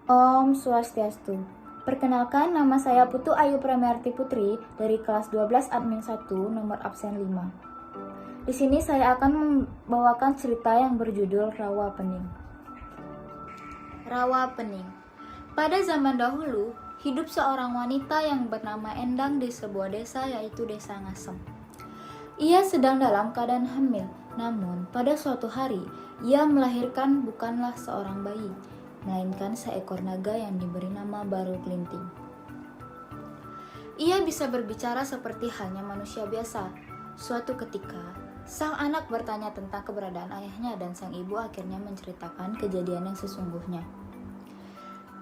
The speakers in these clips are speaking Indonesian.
Om Swastiastu. Perkenalkan, nama saya Putu Ayu Pramerti Putri dari kelas 12 Admin 1 nomor absen 5. Di sini saya akan membawakan cerita yang berjudul Rawa Pening. Rawa Pening. Pada zaman dahulu, hidup seorang wanita yang bernama Endang di sebuah desa, yaitu Desa Ngasem. Ia sedang dalam keadaan hamil, namun pada suatu hari ia melahirkan bukanlah seorang bayi, melainkan seekor naga yang diberi nama Baru Klinting. Ia bisa berbicara seperti halnya manusia biasa. Suatu ketika, sang anak bertanya tentang keberadaan ayahnya dan sang ibu akhirnya menceritakan kejadian yang sesungguhnya.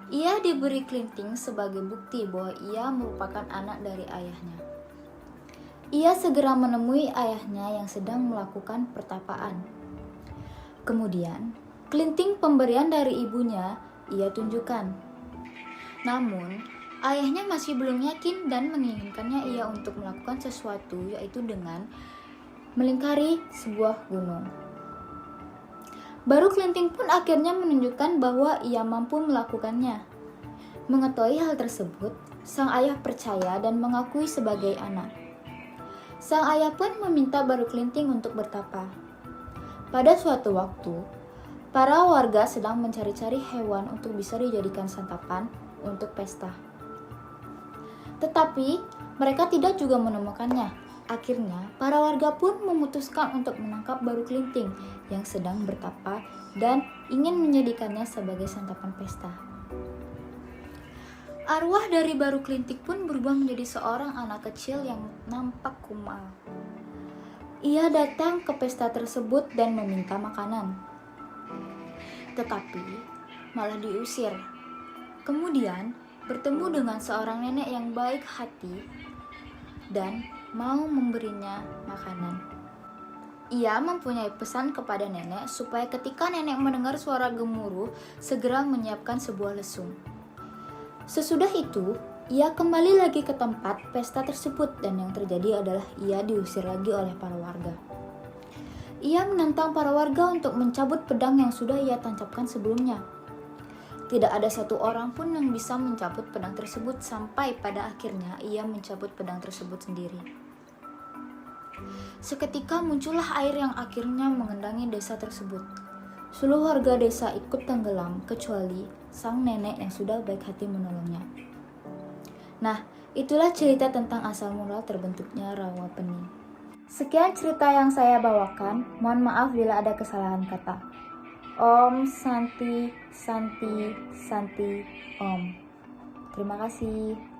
Ia diberi Klinting sebagai bukti bahwa ia merupakan anak dari ayahnya. Ia segera menemui ayahnya yang sedang melakukan pertapaan. Kemudian, Klinting pemberian dari ibunya ia tunjukkan. Namun, ayahnya masih belum yakin dan menginginkannya ia untuk melakukan sesuatu, yaitu dengan melingkari sebuah gunung. Baru Klinting pun akhirnya menunjukkan bahwa ia mampu melakukannya. Mengetahui hal tersebut, sang ayah percaya dan mengakui sebagai anak. Sang ayah pun meminta Baru Klinting untuk bertapa. Pada suatu waktu, para warga sedang mencari-cari hewan untuk bisa dijadikan santapan untuk pesta. Tetapi mereka tidak juga menemukannya. Akhirnya, para warga pun memutuskan untuk menangkap Baru Klinting yang sedang bertapa dan ingin menjadikannya sebagai santapan pesta. Arwah dari Baru Klinting pun berubah menjadi seorang anak kecil yang nampak kumal. Ia datang ke pesta tersebut dan meminta makanan. Tetapi malah diusir. Kemudian bertemu dengan seorang nenek yang baik hati dan mau memberinya makanan. Ia mempunyai pesan kepada nenek supaya ketika nenek mendengar suara gemuruh, segera menyiapkan sebuah lesung. Sesudah itu, ia kembali lagi ke tempat pesta tersebut dan yang terjadi adalah ia diusir lagi oleh para warga. Ia menantang para warga untuk mencabut pedang yang sudah ia tancapkan sebelumnya. Tidak ada satu orang pun yang bisa mencabut pedang tersebut sampai pada akhirnya ia mencabut pedang tersebut sendiri. Seketika muncullah air yang akhirnya mengendangi desa tersebut. Seluruh warga desa ikut tenggelam kecuali sang nenek yang sudah baik hati menolongnya. Nah, itulah cerita tentang asal mula terbentuknya Rawa Pening. Sekian cerita yang saya bawakan, mohon maaf bila ada kesalahan kata. Om Santi Santi Santi Om. Terima kasih.